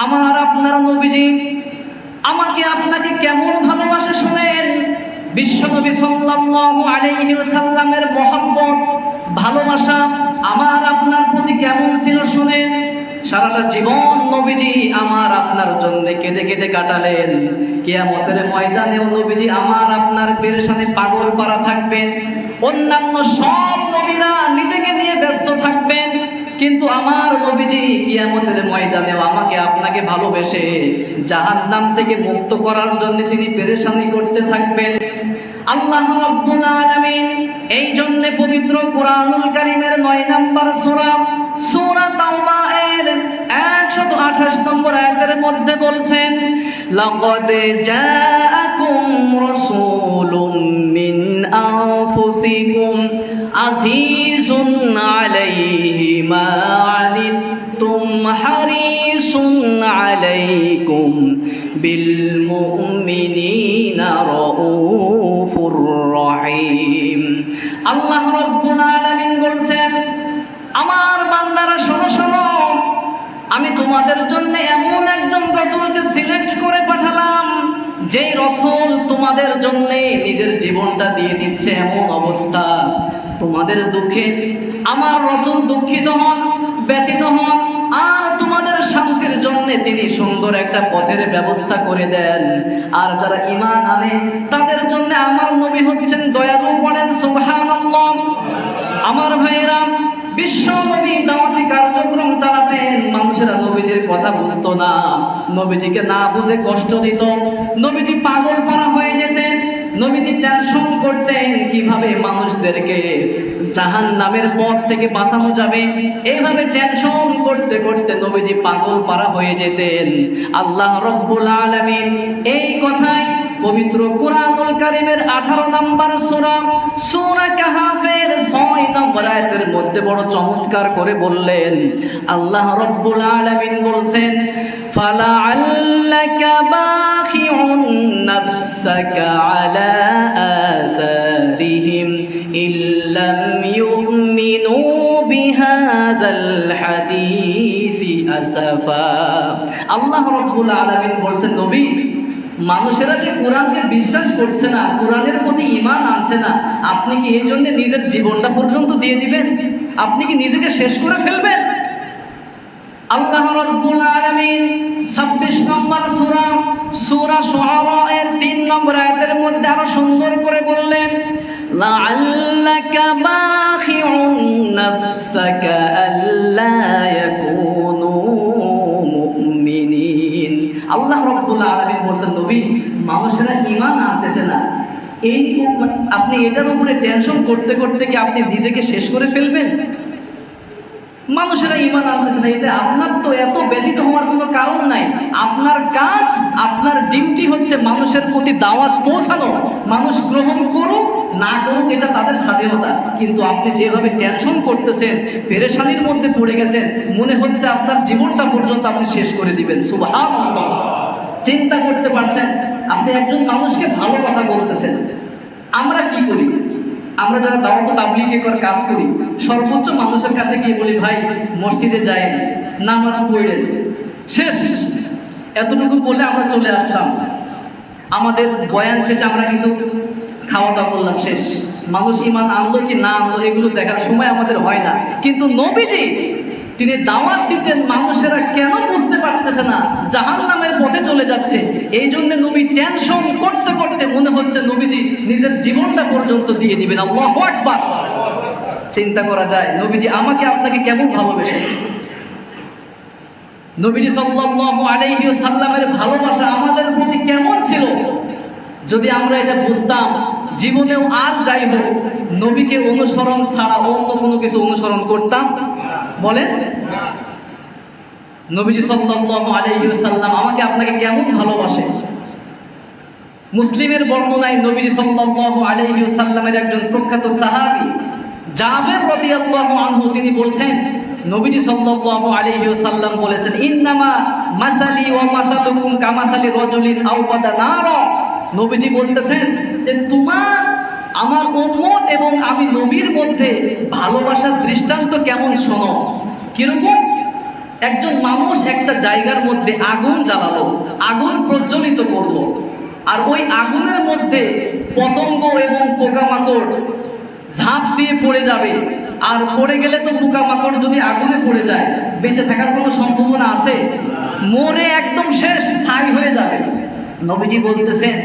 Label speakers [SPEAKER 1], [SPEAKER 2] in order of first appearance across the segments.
[SPEAKER 1] আমার আপনার নবীজি আমাকে আপনাকে কেমন ভালোবাসে শুনেন। বিশ্বনবী সাল্লাল্লাহু আলাইহি ওয়াসাল্লামের মহব্বত ভালোবাসা আমার আপনার প্রতি কেমন ছিল শুনেন। সারাটা জীবন নবীজি আমার আপনার জন্য কেঁদে কেঁদে কাটালেন। কিয়ামতের ময়দানেও নবীজি আমার আপনার পেরেশানে পাগল পারা থাকবেন। অন্যান্য সব নবীরা নিজেকে নিয়ে ব্যস্ত থাকবেন, কিন্তু আমার নবীজি কিয়ামতের ময়দানেও আমাকে আপনাকে ভালোবেসে জাহান্নাম থেকে মুক্ত করার জন্য তিনি পেরেশানি করতে থাকবেন। আল্লাহ রাব্বুল আলামিন এই জন্য পবিত্র কোরআনুল কারীমের 9 নম্বর সূরা সূরা তাওবা এর 128 নম্বর আয়াতের মধ্যে বলছেন, লাকাদ জাআকুম রাসূলুম মিন আনফুসিকুম আজিজুন আলাইহি মা আনিতুম হারিসুন আলাইকুম বিল মুমিনিনা রাউফুর রহিম। আল্লাহ রাব্বুল আলামিন বলছেন, আমার বান্দারা শোনো শোনো, আমি তোমাদের জন্য এমন একজন রাসূলকে সিলেক্ট করে পাঠালাম যে রাসূল তোমাদের জন্য নিজের জীবনটা দিয়ে দিচ্ছে। এমন অবস্থা তোমাদের দুঃখে আমার রাসূল দুঃখিত হন, ব্যথিত হন, আর তোমাদের শান্তির জন্য তিনি সুন্দর একটা পথের ব্যবস্থা করে দেন। আর যারা ঈমান আনে তাদের জন্য আমার নবী হচ্ছেন দয়ালু। বলেন সুবহানাল্লাহ। আমার ভাইরা, বিশ্ব নবী দাওয়াতি কার্যক্রম চালাতেন, মানুষেরা নবীজির কথা বুঝতো না, নবীজিকে না বুঝে কষ্ট দিত, নবীজি পাগল পারা হয়ে যেতেন, নবীজি টেনশন করতেন কিভাবে মানুষদেরকে জাহান্নামের পথ থেকে বাঁচানো যাবে। এইভাবে টেনশন করতে করতে নবীজি পাগল পারা হয়ে যেতেন। আল্লাহ রাব্বুল আলামিন এই কথাই পবিত্র কোরআনুল কারীমের 18 নম্বর সূরা সূরা কাহফের 6 নম্বর আয়াতের মধ্যে বড় চমৎকার করে বললেন। আল্লাহ রাব্বুল আলামিন বলছেন, ফালাআল্লাকা বাখিউন নাফসাকা আলা আসারিহিম ইল্লাম ইউমিনু বিহাযাল হাদীসি আসাফা। আল্লাহ রাব্বুল আলামিন বলছেন, নবী, মানুষেরা যে কোরআনকে বিশ্বাস করছে না, কোরআনের প্রতি ঈমান আনছে না, আপনি কি এই জন্য নিজের জীবনটা পর্যন্ত দিয়ে দিবেন? আপনি কি নিজেকে শেষ করে ফেলবেন? আল্লাহ রাব্বুল আলামিন 26 নম্বর সূরা সূরা শুআরা এর 3 নম্বর আয়াতের মধ্যে আরো সুন্দর করে বললেন, লাআল্লাকা বাখিউন নাফসাকা আল্লা ইয়াকুনু মুমিনিন। আল্লাহ রাব্বুল আলামিন বলেন, নবী, মানুষেরা ঈমান আনতেছে না, এই আপনি এটার উপরে টেনশন করতে করতে কি আপনি নিজেকে শেষ করে ফেলবেন? মানুষেরা ঈমান আনতেছে না, এতে আপনার তো এত ব্যথিত হওয়ার কোনো কারণ নাই। আপনার কাজ, আপনার ডিউটি হচ্ছে মানুষের প্রতি দাওয়াত পৌঁছানো। মানুষ গ্রহণ করুক না করুক এটা তাদের স্বাধীনতা, কিন্তু আপনি যেভাবে টেনশন করতেছেন, পেরেশানির মধ্যে পড়ে গেছেন, মনে হচ্ছে আপনার জীবনটা পর্যন্ত আপনি শেষ করে দিবেন। সুবহানাল্লাহ। চিন্তা করতে পারছেন, আপনি একজন মানুষকে ভালো কথা বলতেছেন। আমরা কি করি? আমরা যারা দাওয়াত তাবলীগের কাজ করি, সর্বোচ্চ মানুষের কাছে গিয়ে বলি, ভাই মসজিদে যাই, নামাজ পড়েন, শেষ। এতটুকু বলে আমরা চলে আসলাম। আমাদের বয়ান শেষে আমরা কিছু খাওয়া দাওয়া করলাম, শেষ। মানুষ ঈমান আনলো কি না আনলো এগুলো দেখার সময় আমাদের হয় না। কিন্তু নবীজি তিনি দাওয়াত দিতেন, মানুষেরা কেন বুঝতে পারতেছে না, জাহান্নামের পথে চলে যাচ্ছে। এই জন্য নবী টেনশন করতে করতে মনে হচ্ছে নবীজি নিজের জীবনটা পর্যন্ত দিয়ে দিবেন। আল্লাহু আকবার। চিন্তা করা যায় নবীজি আমাকে আপনাকে কেমন ভালোবেসেছেন। নবীজি সাল্লাল্লাহু আলাইহি ওয়াসাল্লামের ভালোবাসা আমাদের প্রতি কেমন ছিল, যদি আমরা এটা বুঝতাম, জীবনেও আর যাই হোক নবীকে অনুসরণ ছাড়া অন্য কোনো কিছু অনুসরণ করতাম? বলেন, নবীজি সাল্লাল্লাহু আলাইহি ওয়াসাল্লাম আমাকে আপনাকে কেমন ভালোবাসে। মুসলিমের বর্ণনায় নবীজি সাল্লাল্লাহু আলাইহি ওয়াসাল্লামের একজন প্রখ্যাত সাহাবী জাবের রাদিয়াল্লাহু আনহু তিনি বলছেন, নবীজি সাল্লাল্লাহু আলাইহি ওয়াসাল্লাম বলেছেন, ইন্নামা মাসালি ওয়া মাসালুকুম কামাসালি রাজুলিন আওকাদা নারা। নবীজি বলতেছেন যে তোমার, আমার উম্মত এবং আমি নবীর মধ্যে ভালোবাসার দৃষ্টান্ত কেমন শোনো। কিরকম? একজন মানুষ একটা জায়গার মধ্যে আগুন জ্বালালো, আগুন প্রজ্বলিত করলো, আর ওই আগুনের মধ্যে পতঙ্গ এবং পোকামাকড় ঝাঁপ দিয়ে পড়ে যাবে। আর পড়ে গেলে তো পোকামাকড় যদি আগুনে পড়ে যায় বেঁচে থাকার কোনো সম্ভাবনা আছে? মরে একদম শেষ, ছাই হয়ে যাবে। নবীজি বলতেছেন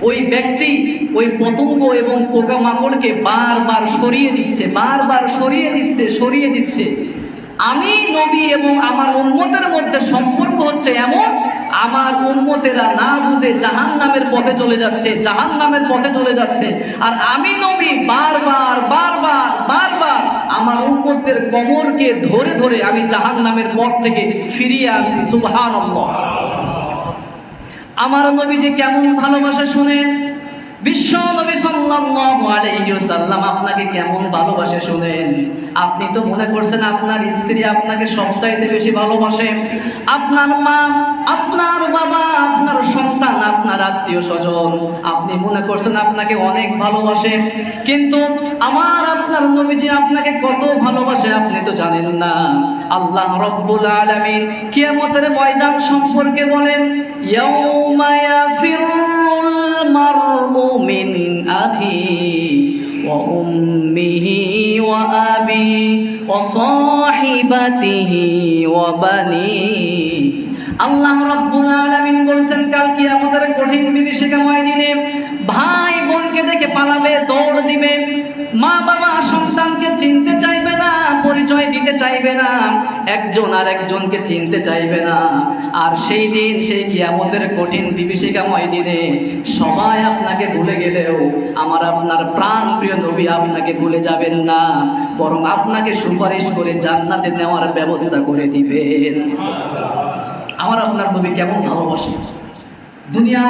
[SPEAKER 1] ওই ব্যক্তি ওই পতঙ্গ এবং পোকামাকড়কে বারবার সরিয়ে দিচ্ছে, বারবার সরিয়ে দিচ্ছে, সরিয়ে দিচ্ছে। আমি নবী এবং আমার উম্মতের মধ্যে সম্পর্ক হচ্ছে এমন, আমার উম্মতেরা না বুঝে জাহান্নামের পথে চলে যাচ্ছে, জাহান্নামের পথে চলে যাচ্ছে। আর আমি নবী বারবার বারবার বারবার আমার উম্মতের কোমরকে ধরে ধরে আমি জাহান্নামের পথ থেকে ফিরিয়ে আনছি। সুবহানাল্লাহ। আমার নবীজি কেমন ভালোবাসা শুনেন, বিশ্ব নবী সাল্লাল্লাহু আলাইহি ওয়াসাল্লাম আপনাকে কেমন ভালোবাসে শুনেন। আপনি তো মনে করছেন আপনার স্ত্রী আপনাকে সবচাইতে বেশি ভালোবাসে, আপনার মা, আপনার বাবা, আপনার সন্তান, আপনার আত্মীয় স্বজন, আপনি মনে করছেন আপনাকে অনেক ভালোবাসে। কিন্তু আমার আপনার নবীজি আপনাকে কত ভালোবাসে আপনি তো জানেন না। আল্লাহ রাব্বুল আলামিন কিয়ামতের ময়দান সম্পর্কে বলেন, ইয়াউমা ইয়াফিরুল মার'উ মিন আখিহি ওয়া উম্মিহি ওয়া আবিহি ওয়া সাহিবাতিহি ওয়া বানিহি। আল্লাহ রাব্বুল আলামিন বলছেন কাল কিয়ামতের কঠিন বিভীষিকাময় দিনে ভাই বোনকে দেখে পালাবে, দৌড় দিবে। মা বাবা সন্তানকে চিনতে চাইবে না, পরিচয় দিতে চাইবে না, একজন আর একজনকে চিনতে চাইবে না। আর সেই দিন, সেই কিয়ামতের কঠিন বিভীষিকাময় দিনে সবাই আপনাকে ভুলে গেলেও আমার আপনার প্রাণ প্রিয় নবী আপনাকে ভুলে যাবেন না, বরং আপনাকে সুপারিশ করে জান্নাতে নেওয়ার ব্যবস্থা করে দিবেন। আমার আপনার নবী কেমন ভালোবাসে। দুনিয়া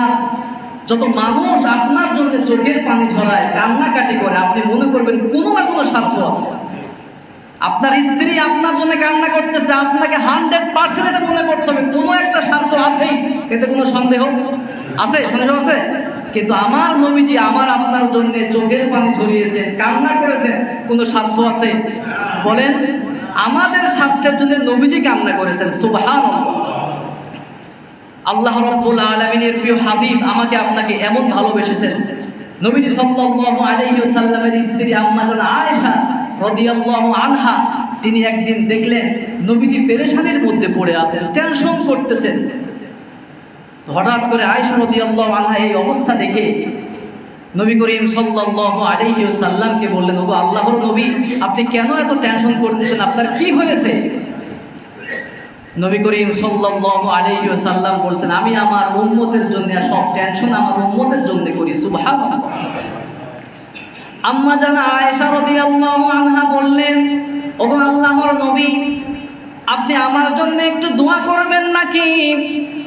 [SPEAKER 1] যত মানুষ আপনার জন্য চোখের পানি ঝরায়, কান্নাকাটি করে, আপনি মনে করবেন কোনো না কোনো স্বার্থ আছে। আপনার স্ত্রী আপনার জন্য কান্না করতেছে, আপনাকে 100% মনে করতে হবে কোনো একটা স্বার্থ আছেই, এতে কোনো সন্দেহ আছে? সন্দেহ আছে? কিন্তু আমার নবীজি আমার আপনার জন্য চোখের পানি ঝরিয়েছেন, কান্না করেছেন, কোনো স্বার্থ আছে? বলেন, আমাদের স্বার্থের জন্য নবীজি কান্না করেছেন। সুবহানাল্লাহ। আল্লাহ রাব্বুল আলামিনের প্রিয় হাবিব আমাকে আপনাকে এমন ভালোবেসেছেন। নবীজি সাল্লাল্লাহু আলাইহি ওয়াসাল্লামের স্ত্রী আম্মা জান আয়েশা রাদিয়াল্লাহু আনহা, তিনি একদিন দেখলেন নবীজি পেরেশানির মধ্যে পড়ে আছেন, টেনশন করতেছেন। হঠাৎ করে আয়েশা রাদিয়াল্লাহু আনহা এই অবস্থা দেখে নবী করিম সাল্লাল্লাহু আলাইহি ওয়াসাল্লামকে বললেন, ওগো আল্লাহর নবী, আপনি কেন এত টেনশন করতেছেন? আপনার কি হয়েছে? নবী করিম সাল্লাল্লাহু আলাইহি ওয়াসাল্লাম বলছেন, আমি আমার উম্মতের জন্য সব টেনশন আমার উম্মতের জন্য করি। সুবহানাল্লাহ। আম্মা জান আয়েশা রাদিয়াল্লাহু আনহা বললেন, ওগো আল্লাহর নবী, আপনি আমার জন্য একটু দোয়া করবেন নাকি?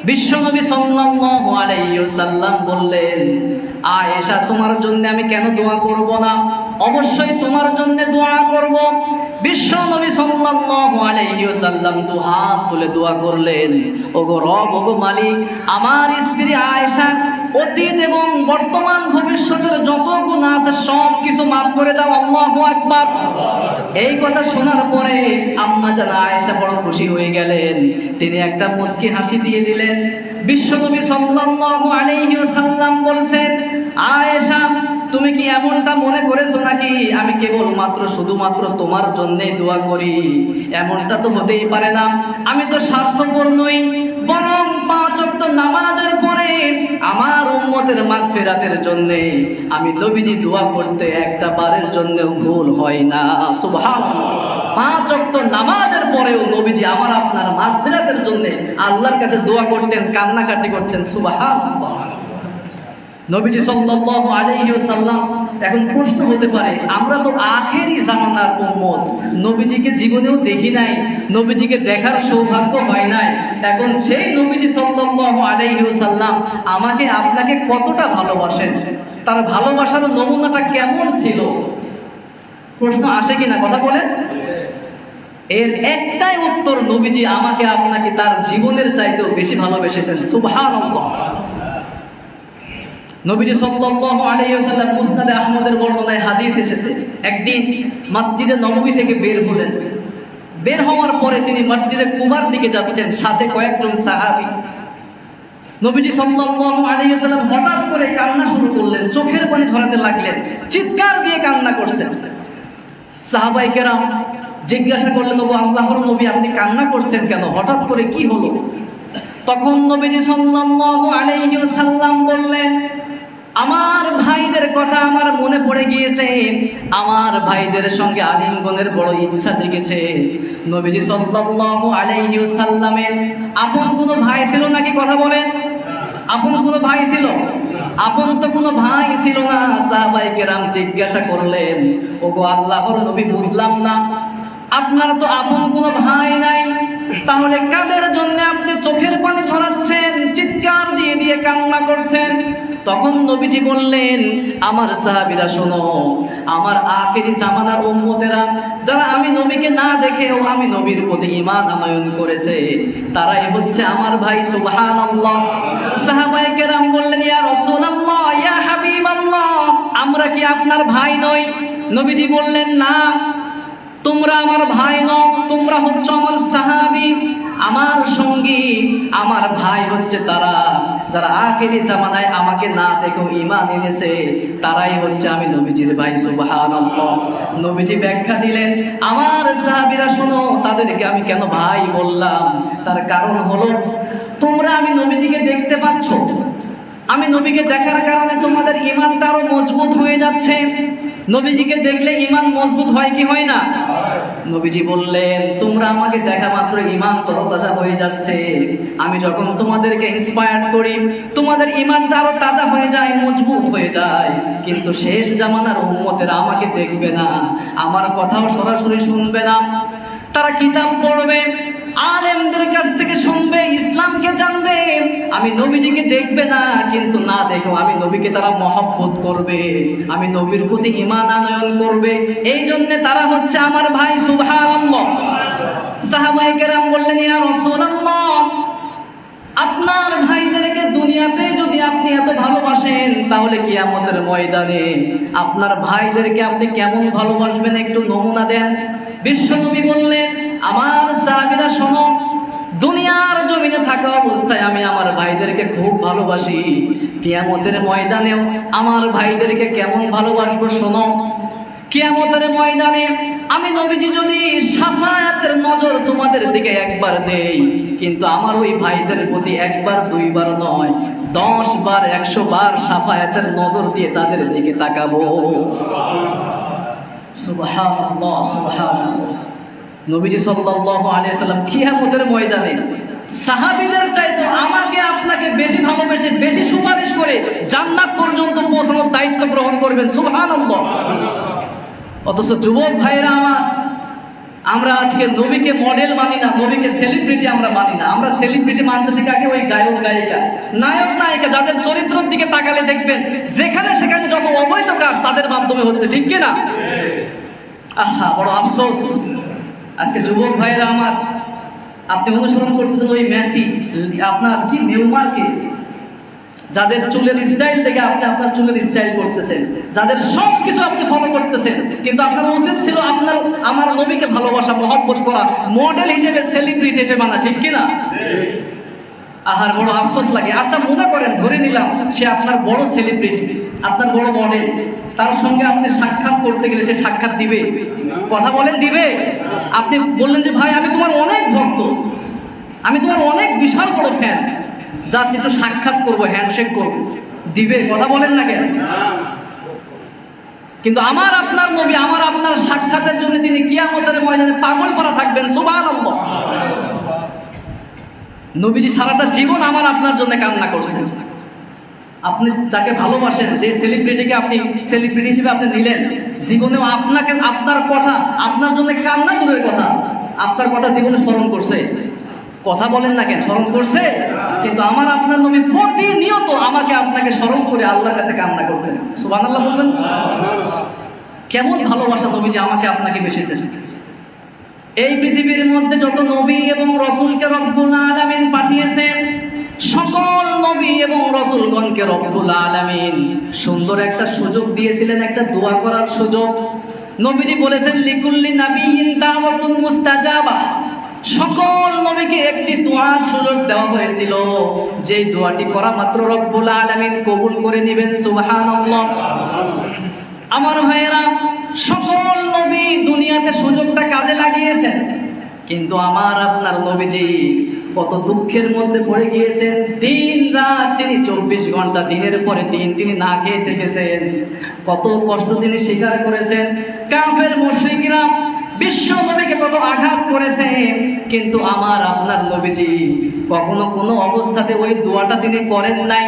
[SPEAKER 1] বিশ্বনবী সাল্লাল্লাহু আলাইহি ওয়াসাল্লাম বললেন, আয়েশা, তোমার জন্য আমি কেন দোয়া করব না? অবশ্যই তোমার জন্য দোয়া করব। বিশ্বনবী সাল্লাল্লাহু আলাইহি ওয়াসাল্লাম দুহাত তুলে দোয়া করলেন, ওগো রব, ওগো মালিক, আমার স্ত্রী আয়েশা অতীত এবং বর্তমান ভবিষ্যতের যত গুনাহ আছে সব কিছু মাফ করে দাও। আল্লাহু আকবার। এই কথা শোনার পরে আম্মা জান আয়েশা বড় খুশি হয়ে গেলেন, তিনি একটা মুস্কি হাসি দিয়ে দিলেন। বিশ্বনবী সাল্লাল্লাহু আলাইহি ওয়াসাল্লাম বলছেন, আয়েশা, তুমি কি এমনটা মনে করেছো নাকি আমি কেবলমাত্র শুধুমাত্র তোমার জন্যই দোয়া করি? এমনটা তো হতেই পারে না। আমি তো স্বার্থপর নই, বরং 5 ওয়াক্ত নামাজের পরে আমার উম্মতের মাগফিরাতের জন্য আমি নবীজি দোয়া করতে একটা বারের জন্য ভুল হয় না। সুবহানাল্লাহ। 5 ওয়াক্ত নামাজের পরেও নবীজি আমার আপনার মাগফিরাতের জন্য আল্লাহর কাছে দোয়া করতেন, কান্নাকাটি করতেন। সুবহানাল্লাহ। নবীজি সাল্লাল্লাহু আলাইহি ওয়াসাল্লাম, এখন প্রশ্ন হতে পারে, আমরা তো আখেরি জামানার উম্মত, নবীজিকে জীবনেও দেখি নাই, নবীজিকে দেখার সৌভাগ্য হয় নাই, এখন সেই নবীজি সাল্লাল্লাহু আলাইহি ওয়াসাল্লাম আমাকে আপনাকে কতটা ভালোবাসেন, তার ভালোবাসার নমুনাটা কেমন ছিল? প্রশ্ন আসে কিনা? কথা বলেন। এর একটাই উত্তর, নবীজি আমাকে আপনাকে তার জীবনের চাইতেও বেশি ভালোবেসেছেন। সুবহানাল্লাহ। নবীজি সাল্লাল্লাহু আলাইহি ওয়াসাল্লাম মুসনাদে আহমদের বর্ণনায় হাদিস এসেছে, একদিন মসজিদে নববী থেকে বের হলেন, বের হওয়ার পরে তিনি মসজিদে কুবার দিকে যাচ্ছেন, সাথে কয়েকজন সাহাবী। নবীজি সাল্লাল্লাহু আলাইহি ওয়াসাল্লাম হঠাৎ করে কান্না শুরু করলেন, চোখের পানি ঝরাতে লাগলেন, চিৎকার দিয়ে কান্না করছেন। সাহাবায়ে কেরাম জিজ্ঞাসা করলেন, ওগো আল্লাহর নবী, আপনি কান্না করছেন কেন? হঠাৎ করে কি হলো? তখন নবীজি সাল্লাল্লাহু আলাইহি ওয়াসাল্লাম বললেন, আমার ভাইদের কথা আমার মনে পড়ে গিয়েছে, আমার ভাইদের সঙ্গে আলিঙ্গনের বড় ইচ্ছা জেগেছে। নবীজি সাল্লাল্লাহু আলাইহি ওয়াসাল্লামের আপন কোনো ভাই ছিল নাকি? কথা বলেন, আপন কোনো ভাই ছিল? আপন তো কোনো ভাই ছিল না। সাহাবায়ে কেরাম জিজ্ঞাসা করলেন, ওগো আল্লাহর নবী, বুঝলাম না, আপনার তো আপন কোনো ভাই নাই, তাহলে কাদের জন্য আপনি চোখের পানি ঝরাচ্ছেন, চিৎকার দিয়ে দিয়ে কান্না করছেন? তখন নবীজি বললেন, আমার সাহাবীরা শোনো, আমার আখেরি জামানার উম্মতেরা যারা আমি নবীকে না দেখেও আমি নবীর প্রতি ঈমান আনয়ন করেছে, তারাই হচ্ছে আমার ভাই। সুবহানাল্লাহ। সাহাবায়ে কেরাম বললেন, ইয়া রাসূলুল্লাহ, ইয়া হাবিবাল্লাহ, আমরা কি আপনার ভাই নই? নবীজি বললেন, না, তোমরা আমার ভাই নও, তোমরা হচ্ছে আমার সাহাবী, আমার সঙ্গী। আমার ভাই হচ্ছে তারা যারা আখেরি জামানায় আমাকে না দেখেও ঈমান এনেছে, তারাই হচ্ছে আমি নবীজির ভাই। সুবহানাল্লাহ। নবীজি ব্যাখ্যা দিলেন, আমার সাহাবীরা শোনো, তাদেরকে আমি কেন ভাই বললাম, তার কারণ হলো তোমরা আমি নবীজিকে দেখতে পাচ্ছ, আমি নবীকে দেখার কারণে তোমাদের ঈমানটা আরো মজবুত হয়ে যাচ্ছে। নবীজিকে দেখলে ঈমান মজবুত হয় কি হয় না? নবীজি বললেন, তোমরা আমাকে দেখা মাত্র ঈমান তরতাজা হয়ে যাচ্ছে। আমি যখন তোমাদেরকে ইন্সপায়ার করি, তোমাদের ঈমানটা আরো তাজা হয়ে যায়, মজবুত হয়ে যায়। কিন্তু শেষ জামানার উম্মতেরা আমাকে দেখবে না, আমার কথাও সরাসরি শুনবে না। তারা কিতাব পড়বে, আলেমদের কাছ থেকে শুনবে, ইসলামকে জানবে, আমি নবীজিকে দেখবে না, কিন্তু না দেখো আমি নবীকে তারা মহব্বত করবে, আমি নবীর প্রতি ঈমান আনয়ন করবে। এই জন্য তারা হচ্ছে আমার ভাই। সুবহানাল্লাহ। সাহাবায়ে কেরাম বললেন, ইয়া রাসূলুল্লাহ, আপনার ভাইদেরকে দুনিয়াতে যদি আপনি এত ভালোবাসেন, তাহলে কিয়ামতের ময়দানে আপনার ভাইদেরকে আপনি কেমন ভালোবাসবেন, একটু নমুনা দেন। বিশ্বনবী বললেন, আমার সাহাবীরা শোনো, দুনিয়ার জমিনে থাকা অবস্থায় আমি আমার ভাইদেরকে খুব ভালোবাসি, কিয়ামতের ময়দানেও আমার ভাইদেরকে কেমন ভালোবাসবো শোনো। কিয়ামতের ময়দানে আমি নবীজি যদি শাফায়াতের নজর তোমাদের দিকে একবার দেই, কিন্তু আমার ওই ভাইদের প্রতি একবার দুইবার নয়, 10 বার 100 বার শাফায়াতের নজর দিয়ে তাদের দিকে তাকাবো। সুবহানাল্লাহ, সুবহানাল্লাহ। নবীজি সাল্লাল্লাহু আলাইহি সাল্লাম কিয়ামতের ময়দানে সাহাবীদের চাইতে আমাকে আপনাকে বেশি ভালোবেসে, বেশি সুপারিশ করে জান্নাত পর্যন্ত পৌঁছানোর দায়িত্ব গ্রহণ করবেন। সুবহানাল্লাহ। অথচ যুবক ভাইরা আমার, আমরা আজকে নবীকে মডেল মানি না, নবীকে সেলিব্রিটি আমরা মানি না। আমরা সেলিব্রিটি মানতেছি কাকে? ওই গায়ক গায়িকা, নায়ক নায়িকা, যাদের চরিত্রের দিকে তাকালে দেখবেন যেখানে সেখানে যত অবৈধ কাজ তাদের মাধ্যমে হচ্ছে, ঠিক কিনা? আহা, বড় আফসোস। আজকে যুবক ভাইরা আমার, আপনি অনুসরণ করতেছেন ওই মেসি, আপনার কি নেইমারকে, যাদের চুলের স্টাইল থেকে আপনি আপনার চুলের স্টাইল করতেছেন, যাদের সব কিছু আপনি ফলো করতেছেন, কিন্তু আপনার উচিত ছিল আপনার আমার নবীকে ভালোবাসা, মহব্বত করা, মডেল হিসেবে, সেলিব্রিটি হিসেবে মানা, ঠিক কিনা? আহার, বড় আফসোস লাগে। আচ্ছা মজা করেন, ধরে নিলাম সে আপনার বড় সেলিব্রিটি, আপনার বড় মডেল, তার সঙ্গে আপনি সাক্ষাৎ করতে গেলে সে সাক্ষাৎ দিবে? কথা বলেন, দিবে? আপনি বললেন যে ভাই আমি তোমার অনেক ভক্ত, আমি তোমার অনেক বিশাল বড় ফ্যান, জাস্ট একটু সাক্ষাৎ করবো, হ্যান্ডশেক করবো, দিবে? কথা বলেন না কেন? কিন্তু আমার আপনার নবী আমার আপনার সাক্ষাতের জন্য তিনি কিয়ামতের ময়দানে পাগল করা থাকবেন। সুবহানাল্লাহ। নবীজি সারাটা জীবন আমার আপনার জন্য কান্না করছেন। আপনি যাকে ভালোবাসেন, যে সেলিব্রিটিকে আপনি সেলিব্রিটি হিসেবে আপনি নিলেন, জীবনেও আপনাকে, আপনার কথা, আপনার জন্য কান্না দূরের কথা, আপনার কথা জীবনে স্মরণ করছে? কথা বলেন না কেন? স্মরণ করছে। কিন্তু আমার আপনার নবী প্রতিনিয়ত আমাকে আপনাকে স্মরণ করে আল্লাহর কাছে কান্না করতেন। সুবহানাল্লাহ বলবেন। কেমন ভালোবাসা নবীজি আমাকে আপনাকে বেসেছেন। এই পৃথিবীর মধ্যে যত নবী এবং রসুলকে রব্বুল আলামিন পাঠিয়েছেন, সকল নবী এবং রসুলগণকে রব্বুল আলামিন সুন্দর একটা সুযোগ দিয়েছিলেন, একটা দোয়া করার সুযোগ। নবীজি বলেছেন লিকুল্লি নাবিয়্যিন দাওয়াতুন মুস্তাজাবা, সকল নবীকে একটি দোয়ার সুযোগ দেওয়া হয়েছিল, যে দোয়াটি করা মাত্র রব্বুল আলামিন কবুল করে নেবেন। সুবহানাল্লাহ। আমার ভাইয়েরা, সকল নবী দুনিয়াতে সুযোগটা কাজে লাগিয়েছেন, কিন্তু আমার আপনার নবীজি কত দুঃখের মধ্যে পড়ে গিয়েছেন। দিন রাত তিনি 24 ঘন্টা, দিনের পরে দিন তিনি না খেয়ে থেকেছেন। কত কষ্ট তিনি স্বীকার করেছেন। কাফের মুশরিকরা বিশ্ব নবীকে কত আঘাত করেছে, কিন্তু আমার আপনার নবীজি কখনো কোনো অবস্থাতে ওই দোয়াটা তিনি করেন নাই,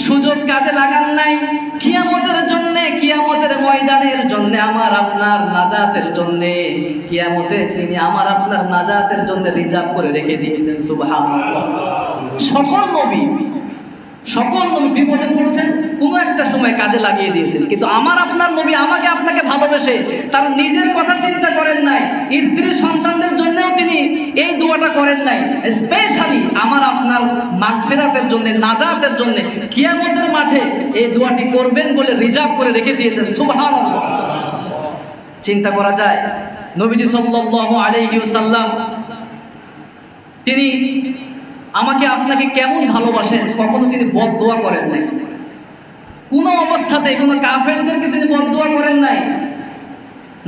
[SPEAKER 1] সুযোগ কাজে লাগান নাই। কিয়ামতের জন্য, কিয়ামতের ময়দানের জন্য, আমার আপনার নাজাতের জন্য, কিয়ামতে তিনি আমার আপনার নাজাতের জন্য রিজার্ভ করে রেখে দিয়েছেন। সুবহানাল্লাহ। সকল নবী বিপদে পড়ছেন, কোনো একটা সময় কাজে লাগিয়ে দিয়েছেন, কিন্তু আমার আপনার নবী আমাকে আপনাকে ভালোবেসে তার নিজের কথা চিন্তা করেন নাই, স্ত্রী সন্তানদের জন্যও তিনি এই দোয়াটা করেন নাই, স্পেশালি আমার আপনার মাগফিরাতের জন্য, নাজাতের জন্য কিয়ামতের মাঠে এই দোয়াটি করবেন বলে রিজার্ভ করে রেখে দিয়েছেন। সুবহানাল্লাহ। চিন্তা করা যায় নবীজি সাল্লাল্লাহু আলাইহি ওয়াসাল্লাম তিনি আমাকে আপনাকে কেমন ভালোবাসেন, কখনো তিনি বদদোয়া করেন নাই, কোন অবস্থাতে কোনো কাফেরদেরকে তিনি বদদোয়া করেন নাই।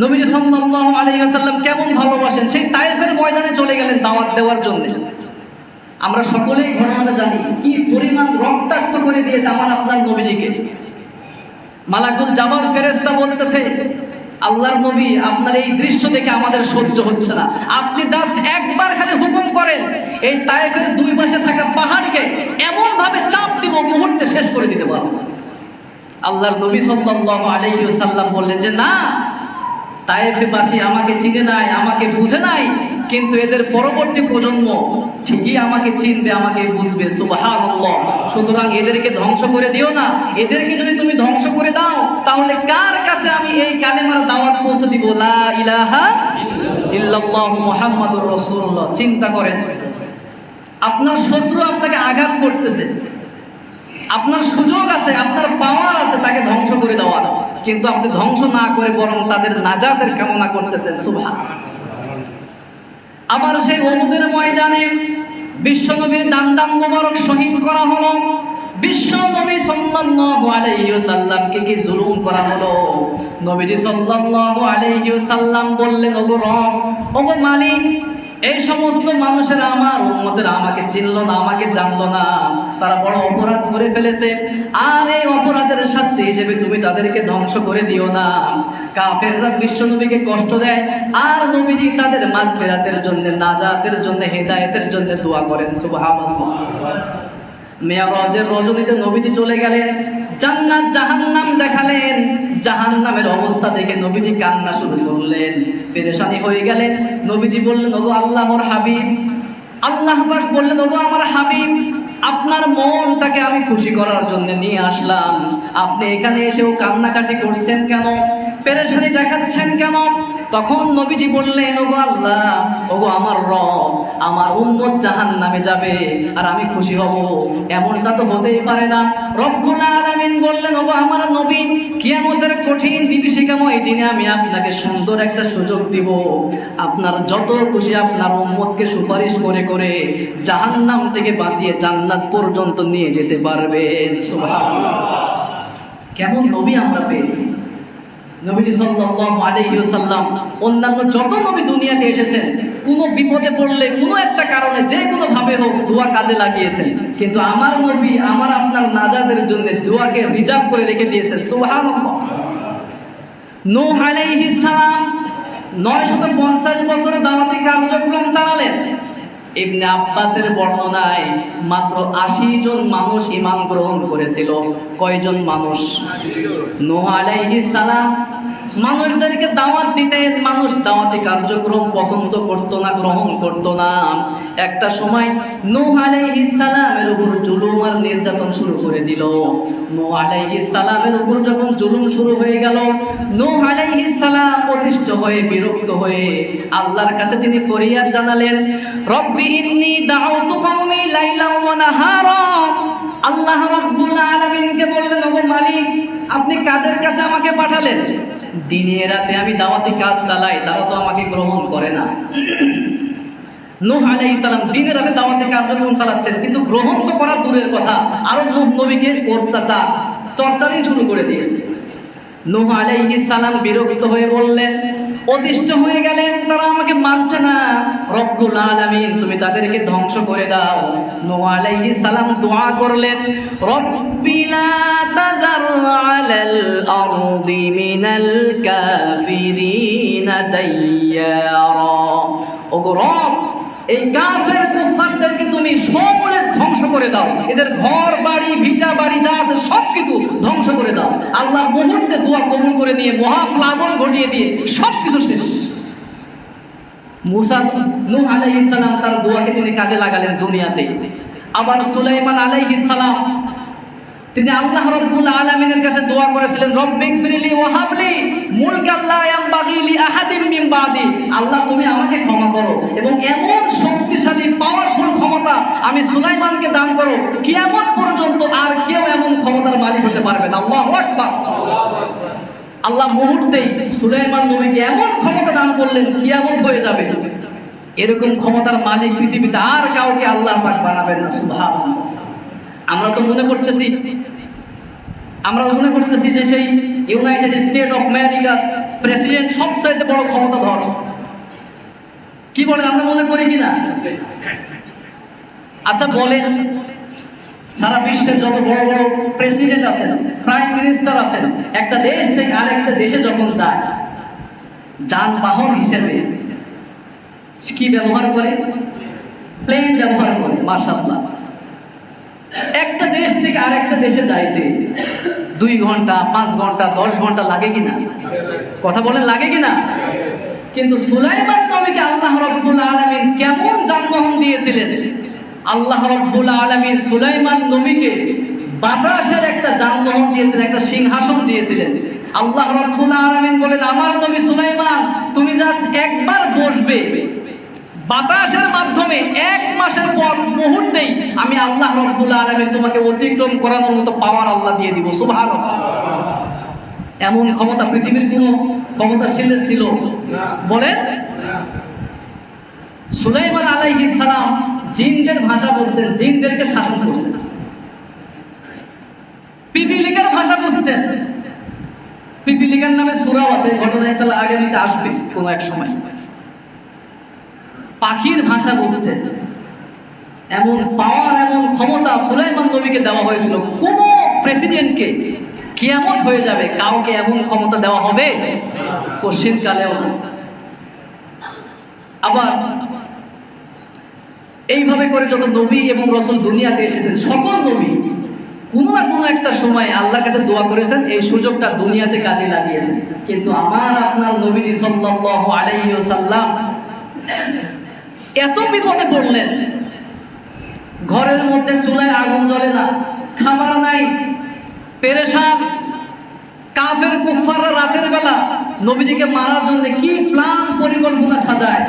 [SPEAKER 1] নবীজি সাল্লাল্লাহু আলাইহি ওয়াসাল্লাম কেমন ভালোবাসেন, সেই তায়েফের ময়দানে চলে গেলেন দাওয়াত দেওয়ার জন্য। আমরা সকলেই ঘটনাটা জানি, কি পরিমাণ রক্তাক্ত করে দিয়েছে আমার আপনার নবীজিকে। মালাকুল জাবাল ফেরেশতা বলতেছে, আল্লাহর নবী আপনার এই দৃশ্য দেখে আমাদের সহ্য হচ্ছে না, আপনি জাস্ট একবার খালি হুকুম করেন, এই তায়েফের দুই পাশে থাকা পাহাড়কে এমন ভাবে চাপ দিব মুহূর্তে শেষ করে দিতে পারবো। আল্লাহর নবী সাল্লাল্লাহু আলাইহি ওয়াসাল্লাম বললেন যে না, তায়েফবাসী আমাকে চিনে নাই, আমাকে বুঝে নাই, কিন্তু এদের পরবর্তী প্রজন্ম ঠিকই আমাকে চিনবে, আমাকে বুঝবে। সুবহানাল্লাহ। সুতরাং এদেরকে ধ্বংস করে দিও না, এদেরকে যদি তুমি ধ্বংস করে দাও তাহলে কার কাছে আমি এই কালেমার দাওয়াত পৌঁছে দিব, লা ইলাহা ইল্লাল্লাহু মুহাম্মাদুর রাসূলুল্লাহ। চিন্তা করেন, আপনার শত্রু আপনাকে আঘাত করতেছে, আপনার সুযোগ আছে, আপনার পাওয়ার আছে তাকে ধ্বংস করে দেওয়ার, কিন্তু আপনি ধ্বংস না করে বরং তাদের নাজাতের কামনা করতেছেন। সুবহানাল্লাহ। আবার সেই উহুদের ময়দানে বিশ্বনবীর দান মোবারক শহীদ করা হলো, বিশ্বনবী সাল্লাল্লাহু আলাইহি ওয়াসাল্লামকে কি জুলুম করা হলো। নবীজি সাল্লাল্লাহু আলাইহি ওয়াসাল্লাম বললেন, ওগো রব, ওগো মালিক, এই সমস্ত মানুষেরা আমার উম্মতেরা আমাকে চিনলো না, আমাকে জানলো না, তারা বড় অপরাধ করে ফেলেছে, আর এই অপরাধের শাস্তি হিসেবে তুমি তাদেরকে ধ্বংস করে দিও না। কাফেররা বিশ্বনবীকে কষ্ট দেয়, আর নবীজি তাদের মাগফিরাতের জন্য, নাজাতের জন্য, হেদায়েতের জন্য দোয়া করেন। সুবহানাল্লাহ। মেরাজের রজনীতে নবীজি চলে গেলেন, জান্নাত জাহান্নাম দেখালেন, জাহান্নামের অবস্থা দেখে নবীজি কান্না শুরু করলেন, পেরেশানি হয়ে গেলেন। নবীজি বললেন, ওগো আল্লাহর হাবিব, আল্লাহ পাক বললেন, ওগো আমার হাবিব, আপনার মনটাকে আমি খুশি করার জন্য নিয়ে আসলাম, আপনি এখানে এসেও কান্নাকাটি করছেন কেন, পেরেশানি দেখাচ্ছেন কেন? তখন নবীজি বললেন, ওগো আল্লাহ, ওগো আমার রব, আমার উম্মত জাহান্নামে যাবে আর আমি খুশি হব, এমনটা তো হতেই পারে না। রব্বুল আলামিন বললেন, ওগো আমার নবী, কিয়ামতের কঠিন বিভীষিকাময় দিনে আমি আপনাকে সুন্দর একটা সুযোগ দিব, আপনার যত খুশি আপনার উম্মতকে সুপারিশ করে করে জাহান্নাম থেকে বাঁচিয়ে জান্নাত পর্যন্ত নিয়ে যেতে পারবেন। সুবহানাল্লাহ। কেমন নবী আমরা পেয়েছি। নবী সাল্লাল্লাহু আলাইহি ওয়াসাল্লাম অন্যান্য যত নবী দুনিয়াতে এসেছেন, কোনো বিপদে পড়লে কোনো একটা কারণে যে কোনো ভাবে হোক দোয়া কাজে লাগিয়েছেন, কিন্তু আমার নবী আমার আপনার নাজাতের জন্য দোয়াকে রিজার্ভ করে রেখে দিয়েছেন। সুবহানাল্লাহ। নূহ আলাইহিস সালাম 950 বছর দাওয়াতি কার্যক্রম চালালেন। ইবনে আব্বাসের বর্ণনায় মাত্র 80 জন মানুষ ঈমান গ্রহণ করেছিল। কয়জন মানুষ? নূহ আলাইহিস সালাম মানুষদেরকে দাওয়াত দিতেন, মানুষ দাওয়াতি কার্যক্রম পছন্দ করতো না, গ্রহণ করতো না। একটা সময় নূহ আলাইহিস সালামের উপর জুলুম আর নির্যাতন শুরু করে দিল। নূহ আলাইহিস সালামের উপর যখন জুলুম শুরু হয়ে গেল, নূহ আলাইহিস সালাম অতিষ্ঠ হয়ে, বিরক্ত হয়ে আল্লাহর কাছে তিনি ফরিয়াদ জানালেন, রব্বি ইন্নী দাউতু কওমি লাইলান ওয়া নাহারা। আল্লাহ রাব্বুল আলামিনকে বললেন, ওগো মালিক, আপনি কাদের কাছে আমাকে পাঠালেন? দিনে রাতে আমি দাওয়াতি কাজ চালাই, তারা তো আমাকে গ্রহণ করে না। নূহ আলাইহিস সালাম দিনে রাতে দাওয়াতি কার্যক্রম চালাচ্ছেন, কিন্তু গ্রহণ তো করা দূরের কথা, আরো নূহ নবীকে অত্যাচার চর্চারই শুরু করে দিয়েছে। নূহ আলাইহিস সালাম বিরক্ত হয়ে বললেন, অতিষ্ঠ হয়ে গেলেন, তারা আমাকে মানছে না, রব্বুল আলামিন তুমি তাদেরকে ধ্বংস করে দাও। নূহ আলাইহিস সালাম দোয়া করলেন, রব্বি লা তাযার আলাল আরদি মিনাল কাফিরিনা দাইয়ারা। ওগো রব, এই কাফের কুফারদেরকে তুমি সমূলে ধ্বংস করে দাও, এদের ঘর বাড়ি ভিটা বাড়ি যা আছে সবকিছু ধ্বংস করে দাও। আল্লাহ মুহূর্তে দোয়া কবুল করে নিয়ে মহাপ্লাবন ঘটিয়ে দিয়ে সবকিছু শেষ। মুসা নূহ আলাইহিস সালাম তার দোয়াকে তিনি কাজে লাগালেন দুনিয়াতে। আবার সুলাইমান আলাইহিস সালাম তিনি আল্লাহ রাব্বুল আলামিনের কাছে দোয়া করেছিলেন, রব্বিগফিরলি ওয়া হাবলি মুলকান লা ইয়ানবাগি লি আহাদিন মিন বাদি। আল্লাহ তুমি আমাকে ক্ষমা করো এবং এমন শক্তিশালী পাওয়ারফুল ক্ষমতা আমি সুলাইমানকে দান করো, কিয়ামত পর্যন্ত আর কেউ এমন ক্ষমতার মালিক হতে পারবে না। আল্লাহু আকবার। আল্লাহ মুহূর্তেই সুলাইমান নবীকে এমন ক্ষমতা দান করলেন, কিয়ামত হয়ে যাবে। এরকম ক্ষমতার মালিক পৃথিবীতে আর কাউকে আল্লাহ পাক বানাবেন না। সুবহানাল্লাহ। আমরা মনে করতেছি যে সেই ইউনাইটেড স্টেট অফ আমেরিকার প্রেসিডেন্ট সবচাইতে বড় ক্ষমতাধর। কি বলেন, আমরা মনে করি কিনা? আচ্ছা বলেন, সারা বিশ্বের যত বড় বড় প্রেসিডেন্ট আছেন, প্রাইম মিনিস্টার আছেন, একটা দেশ থেকে আরেকটা দেশে যখন যায়, যানবাহন হিসেবে কি ব্যবহার করে? প্লেন ব্যবহার করে। মাশাআল্লাহ। একটা দেশ থেকে আরেকটা দেশে যাইতে 2 ঘন্টা 5 ঘন্টা 10 ঘন্টা লাগে কিনা? কথা বলেন, লাগে কিনা? কিন্তু সুলাইমান নবীকে আল্লাহ রাব্বুল আলামিন কেমন যানবাহন দিয়েছিলেন? আল্লাহ রাব্বুল আলামিন সুলাইমান নবীকে বাতাসের একটা যানবাহন দিয়েছিলেন, একটা সিংহাসন দিয়েছিলেন। আল্লাহ রাব্বুল আলামিন বলেন, আমার নবী সুলাইমান তুমি জাস্ট একবার বসবে, বাতাসের মাধ্যমে 1 মাসের পর মুহূর্তেই আমি আল্লাহ রাব্বুল আলামিন তোমাকে অতিক্রম করানোর মতো পাওয়ার আল্লাহ দিয়ে দিব। সুবহানাল্লাহ। এমন ক্ষমতা পৃথিবীর কোন ক্ষমতাশীলের ছিল? বলেন। সুলাইমান আলাইহিস সালাম জিনদের ভাষা বুঝতেন, জিনদেরকে শাসন করতেন। পিপিলিকার ভাষা বুঝতেন। পিপিলিকার নামে সূরাও আছে, ঘটনা ইনশাআল্লাহ আগামীতে আসবে কোন এক সময়। পাখির ভাষা বুঝতেন। এমন পাওয়ার, এমন ক্ষমতা সুলাইমান নবীকে দেওয়া হয়েছিল। কোন প্রেসিডেন্টকে কিয়ামত হয়ে যাবে কাউকে এমন ক্ষমতা দেওয়া হবে কোশ্চিন কালেও। আবার এইভাবে করে যত নবী এবং রাসূল দুনিয়াতে এসেছেন, সকল নবী কোনো না কোনো একটা সময় আল্লাহর কাছে দোয়া করেছেন, এই সুযোগটা দুনিয়াতে কাজে লাগিয়েছেন। কিন্তু আমার আপনার নবী সাল্লাল্লাহু আলাইহি ওয়াসাল্লাম এত বিপদে পড়লেন, ঘরের মধ্যে চুলায় আগুন জ্বলে না, খাবার নাই, পেরেশান। কাফের কুফাররা রাতের বেলা নবীজিকে মারার জন্য কি প্ল্যান পরিকল্পনা সাজায়,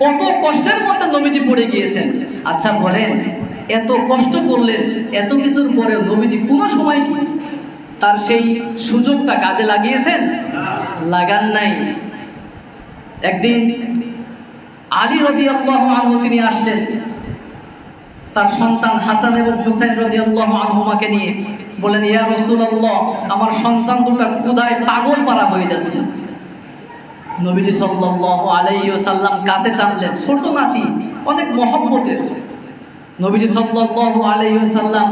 [SPEAKER 1] কত কষ্টের মধ্যে নবীজি পড়ে গিয়েছেন। আচ্ছা বলেন, এত কষ্ট করলেন, এত কিছুর পরেও নবীজি কোনো সময় তার সেই সুযোগটা কাজে লাগিয়েছেন? লাগান নাই। একদিন আলী রাদিয়াল্লাহু আনহু তিনি আসলেন তার সন্তান হাসান এবং হুসাইন রাদিয়াল্লাহু আনহুমাকে নিয়ে, বলেন, ইয়া রাসূলুল্লাহ, আমার সন্তান দুটো ক্ষুধায় পাগল পারা হয়ে যাচ্ছে। নবীজি সাল্লাল্লাহু আলাইহি ওয়াসাল্লাম কাছে টানলেন, ছোট নাতি, অনেক মহব্বতের। নবীজি সাল্লাল্লাহু আলাইহি ওয়াসাল্লাম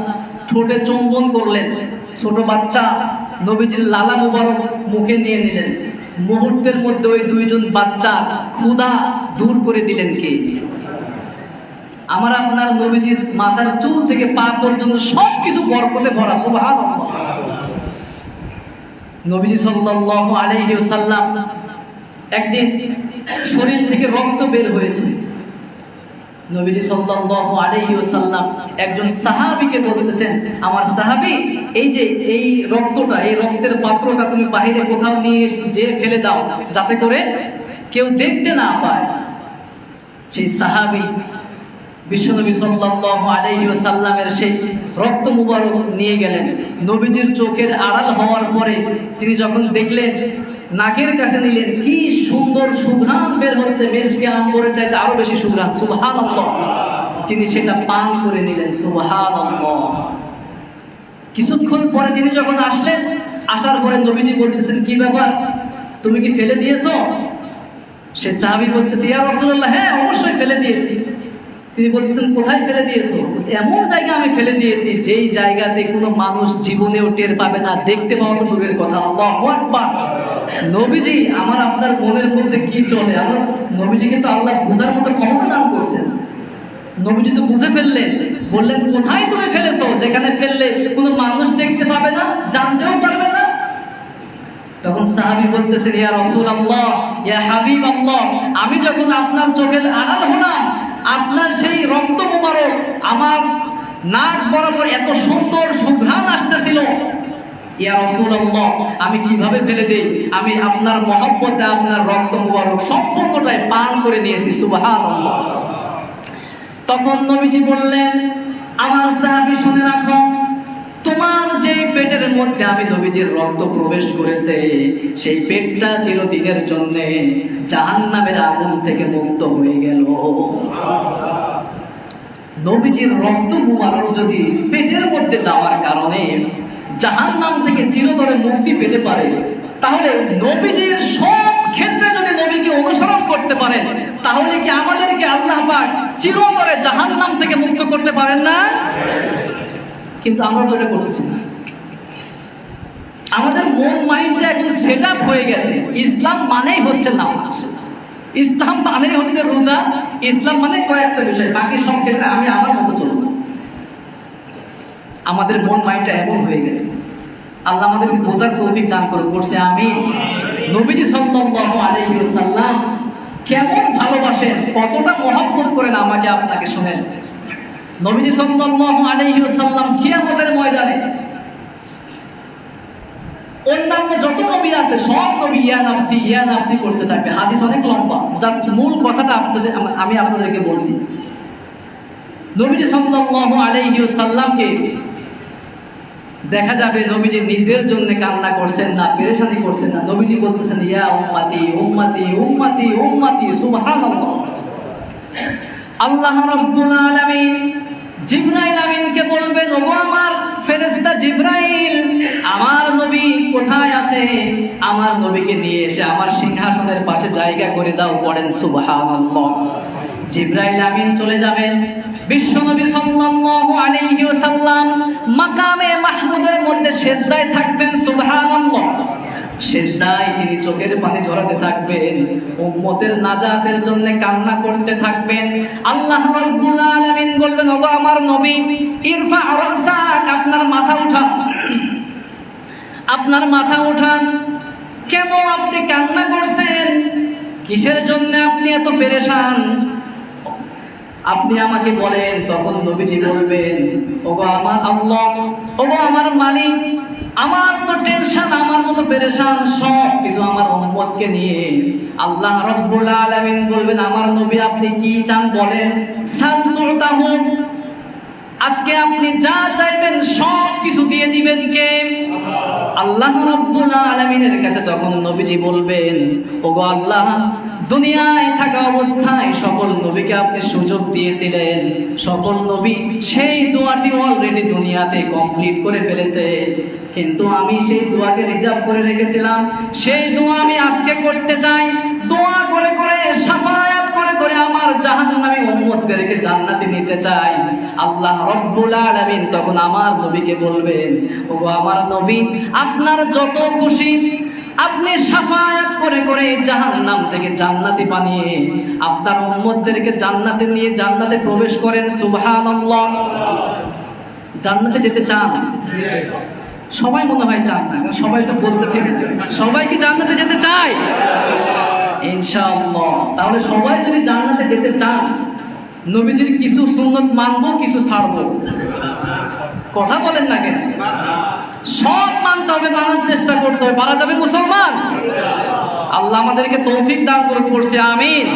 [SPEAKER 1] ঠোঁটে চুম্বন করলেন, ছোট বাচ্চা নবীজির লালা মুবারক মুখে নিয়ে নিলেন। মুহূর্তের মধ্যে ওই 2জন বাচ্চা ক্ষুধা দূর করে দিলেন কে? আমার আপনার নবীজির মাথার চুল থেকে পা পর্যন্ত সবকিছু বরকতে ভরা। সুবহানাল্লাহ। নবীজি সাল্লাল্লাহু আলাইহি ওয়াসাল্লাম একদিন শরীর থেকে রক্ত বের হয়েছে। নবীজি সাল্লাল্লাহু আলাইহি ওয়াসাল্লাম একজন সাহাবীকে বলতেছেন, আমার সাহাবী, এই যে এই রক্তটা, এই রক্তের পাত্রটা তুমি বাইরে কোথাও নিয়ে যে ফেলে দাও, যাতে করে কেউ দেখতে না পায়। সেই সাহাবী বিশ্বনবী সাল্লাল্লাহু আলাইহি ওয়াসাল্লামের সেই রক্ত মুবারক নিয়ে গেলেন। নবীজির চোখের আড়াল হওয়ার পরে তিনি যখন দেখলেন, নাকের কাছে নিলেন, কি সুন্দর সুঘ্রাণ বের হচ্ছে, মেশকে আম্বরের চাইতে আরো বেশি সুঘ্রাণ, সুবহানাল্লাহ। তিনি সেটা পান করে নিলেন, সুবহানাল্লাহ। কিছুক্ষণ পরে তিনি যখন আসলেন, আসার পরে নবীজি বলতেছেন, কি ব্যাপার, তুমি কি ফেলে দিয়েছো? সে সাহাবী বলতেছে, ইয়া রাসূলুল্লাহ, হ্যাঁ অবশ্যই ফেলে দিয়েছি। তিনি বলতেছেন, কোথায় ফেলে দিয়েছো? এমন জায়গা আমি ফেলে দিয়েছি যেই জায়গাতে কোনো মানুষ জীবনেও টের পাবে না, দেখতে পাওয়া তো দূরের কথা। আল্লাহু আকবার। নবীজি, আমার আপনার মনের মধ্যে কি চলে, আমার নবীজি কিন্তু আল্লাহ বোঝার মতো ক্ষমতা দান করছেন। নবীজি তো বুঝে ফেললেন, বললেন, কোথায় তুমি ফেলেছো, যেখানে ফেললে কোনো মানুষ দেখতে পাবে না, জানতেও পারবে না। তখন সাহাবী বলতেছেন, ইয়া রাসূলুল্লাহ, ইয়া হাবিবাল্লাহ, আমি যখন আপনার চোখের আড়াল হলাম, আপনার সেই রক্ত মুবারক আমার নাক বরাবর এত সুন্দর সুঘ্রাণ আসতেছিল, ইয়া রাসূলুল্লাহ, আমি কিভাবে ফেলে দেই? আমি আপনার মহব্বতে আপনার রক্ত মুবারক সম্পূর্ণটাই পান করে নিয়েছি, সুবহানাল্লাহ। তখন নবীজি বললেন, আমার সাহাবী শুনে রাখো, তোমার যে পেটের মধ্যে আমি নবীজির রক্ত প্রবেশ করেছে, সেই পেটটা চিরদিনের জন্য জাহান্নামের আগুন থেকে মুক্ত হয়ে গেল। নবীজির রক্ত মুবারক যদি পেটের মধ্যে যাওয়ার কারণে জাহান্নাম থেকে চিরতরে মুক্তি পেতে পারে, তাহলে নবীজির সব ক্ষেত্রে যদি নবীকে অনুসরণ করতে পারেন, তাহলে কি আমাদেরকে আল্লাহ পাক চিরতরে জাহান্নাম থেকে মুক্ত করতে পারেন না? কিন্তু আমরা তো এটা করতেছি না। আমাদের মন মাইন্ডটা এখন সেট আপ হয়ে গেছে, ইসলাম মানেই হচ্ছে নামাজ, ইসলাম মানে হচ্ছে রোজা, ইসলাম মানে কয়েকটা বিষয়, বাকি সব ক্ষেত্রে আমি আমার মতো চলব। আমাদের মন মাইন্ডটা এমন হয়ে গেছে। আল্লাহ আমাদেরকে বোঝার তৌফিক দান করে করছে, আমিন। নবীজি সাল্লাল্লাহু আলাইহি ওয়াসাল্লাম কেমন ভালোবাসেন, কতটা মহব্বত করেন আমাকে আপনাকে শুনেন। নবীজি সাল্লাল্লাহু আলাইহি ওয়াসাল্লাম কিয়ামতের ময়দানে অন্যান্য যত নবী আছে সব নবী ইয়া নাফসি করতে থাকবে। হাদিস অনেক লম্বা, জাস্ট মূল কথাটা আমি আপনাদেরকে বলছি। নবীজি সাল্লাল্লাহু আলাইহি ওয়াসাল্লামকে দেখা যাবে নবীজি নিজের জন্য কান্না করছেন না, পেরেশানি করছেন না। নবীজি বলতেছেন, ইয়া উম্মতি উম্মতি উম্মতি উম্মতি, সুবহানাল্লাহ। আল্লাহ রাব্বুল আলামিন জিবরাইল আমিনকে বলবেন, ওগো আমার ফেরেশতা জিবরাইল, আমার নবী কোথায় আছে? আমার নবীকে নিয়ে এসে আমার সিংহাসনের পাশে জায়গা করে দাও। পড়েন সুবহানাল্লাহ। জিবরাইল আমিন চলে যাবেন, বিশ্বনবী সাল্লাল্লাহু আলাইহি ওয়াসাল্লাম মাকামে মাহমুদের মধ্যে সিজদায় থাকবেন, সুবহানাল্লাহ। সিজদায় তিনি চোখের পানি ঝরাতে থাকবেন, উম্মতের নাজাতের জন্য কান্না করতে থাকবেন। আল্লাহ রাব্বুল আলামিন বলবেন, ওগো আমার নবী, ইরফা রাসাক, আপনার মাথা উঠান, আপনার মাথা উঠান। কেন আপনি কান্না করছেন? কিসের জন্য আপনি এত পেরেশান? আপনি আমাকে বলেন। তখন নবীজি বলবেন, ওগো আমার আল্লাহ, ওগো আমার মালিক, আমার তো টেনশন, আমার মতো পেরেশান সব কিছু আমার উম্মতকে নিয়ে। আল্লাহ রাব্বুল আলামিন বলবেন, আমার নবী আপনি কি চান বলেন? সালতুতাহু, আজকে আপনি যা চাইবেন সব কিছু দিয়ে দিবেন কে? আল্লাহ রাব্বুল আলামিনের কাছে। তখন নবীজি বলবেন, ওগো আল্লাহ, দুনিয়ায় থাকা অবস্থায় সকল নবীকে আপনি সুযোগ দিয়েছিলেন, সকল নবী সেই দোয়াটি অলরেডি দুনিয়াতে কমপ্লিট করে ফেলেছে, কিন্তু আমি সেই দোয়াকে রিজার্ভ করে রেখেছিলাম। সেই দোয়া আমি আজকে করতে চাই। দোয়া করে করে, শাফায়াত করে করে আমার জাহান্নামী উম্মতদেরকে জান্নাতে নিতে চাই। আল্লাহ রাব্বুল আলামিন তখন আমার নবীকে বলবেন, ওগো আমার নবী, আপনার যত খুশি আপনি শাফায়াত করে করে জাহান্নাম থেকে জান্নাতি বানিয়ে আপনার উম্মতদেরকে জান্নাতে নিয়ে জান্নাতে প্রবেশ করেন, সুবহানাল্লাহ। জান্নাতে যেতে চান? সবাই মনে হয় চান না, সবাই তো বলতেছি। সবাই কি জান্নাতে যেতে চায়? ইনশাআল্লাহ। তাহলে সবাই যদি জান্নাতে যেতে চান, নবীজির কিছু সুন্নত মানবো, কিছু ছাড়বো। কথা বলেন না কেন? সব মানতে হবে, মানার চেষ্টা করতে হবে। পারা যাবে মুসলমান? আল্লাহ আমাদেরকে তৌফিক দান করে পড়ছে, আমিন।